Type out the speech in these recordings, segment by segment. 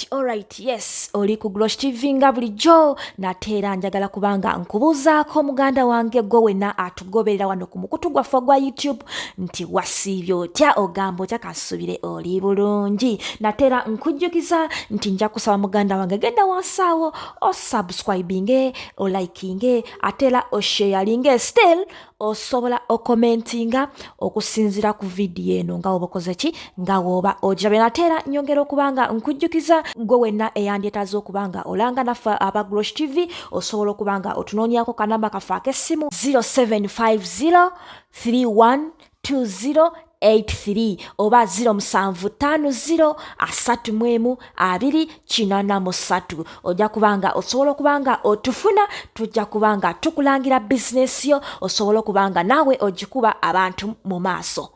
Alright, yes, oli ku Glosh TV nga bulijjo nateera njagala kubanga nkubuuzaako muganda wange gwe wenna atugoberera wano ku mukutu gwaffe gwa YouTube nti wasiibye otya ogamba otya kasubire oli bulungi. Nateera nkujjukiza nti nja kusaba muganda wange genda wansaawo osubscribinge olikinge ateera osharinge still osobola okomentinga okusinzira ku video eno nga obakoze ki nga woba ojabe. Nateera nyongera okubanga nkujjukiza gwe wenna eyandyetaaza okubanga olanga naffe aba Glosh TV osobola okubanga otunoonyako kanamba kaffe ak'essimu 0750312083 oba 0750312083 ojja kubanga osobola okubanga otufuna tujja kubanga tukulangira bizinesi yo osobola okubanga naawe ogikuba abantu mu maaso.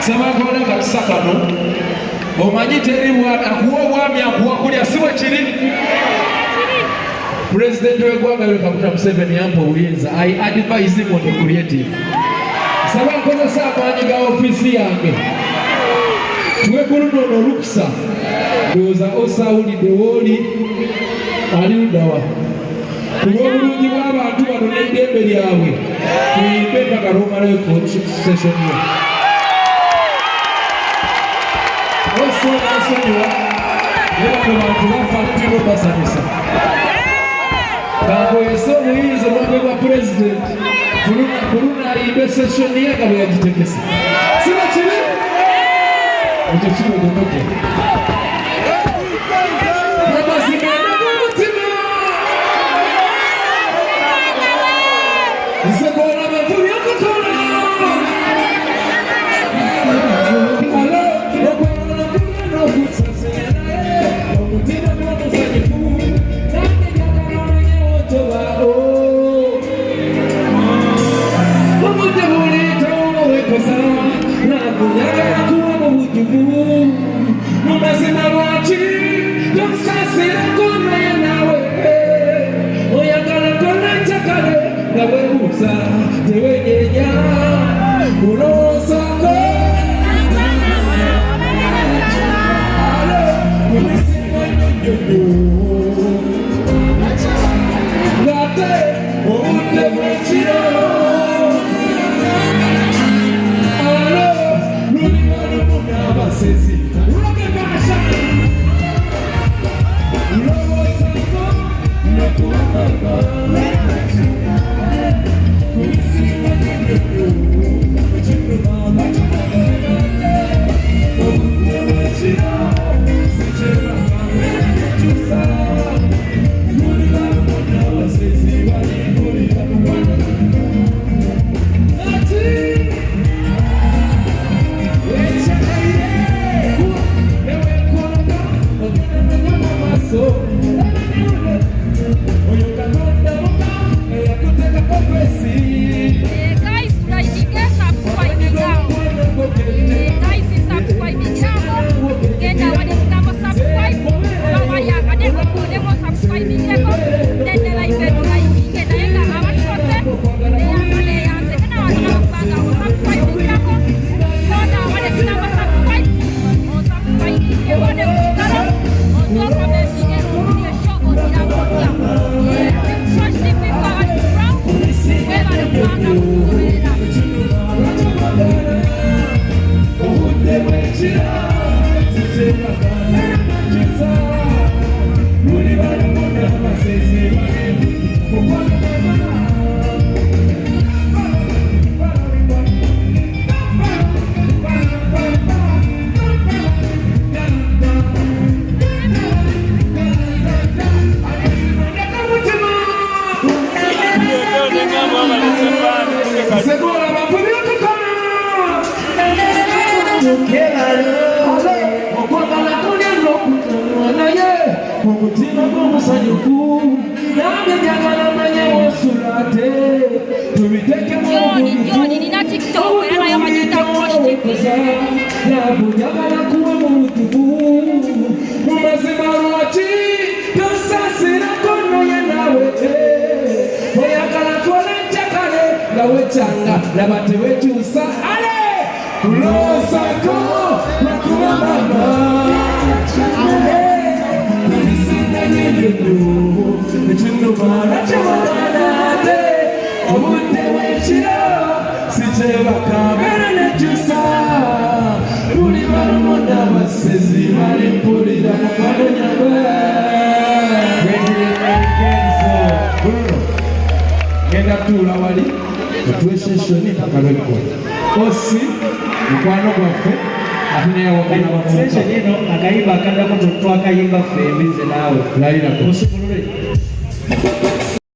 Sabakona kabisakano omanyi teri akuwa obwami akuwa kulya siwe kiri President w'eggwanga Yoweri Kaguta Museveni yampa obuyinza I advise him on the creative sabakozesa amaanyi ga ofiisi yange tweguluno olukusa ndowooza osawulidde wooli ali ludawa kulw'obulungi bw'abantu bano n'eddembe lyabwe tuyimbe mpaka lwomalayo session yo. bano bantu bafaana tulina obasanyusa kangoyese omuyinza omwami bwa pulezidenti kuluna ayimba esession ye nga bwe yagitegesa siba kibi ekyo kibogomoke amazima n'ag'omutima nze bw'olaba nvubi okukola mumazima lwaki tosasira konaye nawe oyagala konakyakale nga webuuza tewenyenya kulowoozako ngate obudde bwekiro abasezi ulokebasha ulowosako nakuwakaka kulisinganyenyeyo ekikumama obutewekira sikyebakaekyusa mulibalumona abasezi balimbulibalumona ati omutima gw'omusanyufu nange njagala manye wosulate tubitekemuobuza nabwe njagala kuwe mu butubu mumazima lwaki tosasirako naye nawe oyagala kola njakale nga wekyanga laba tewekyusa ale kulowoozako nakuba mama ekinumana kyewaganate obudde bwekiro sikyebakabera nekyusa luli balumona abasezi balimpulira mukwano nyabwe genda tuula wali otweseshoni akalwekkola osi mukwano gwaffe session eno akayimba akaddako twakayimba ffe ebize naawe layirako osumulule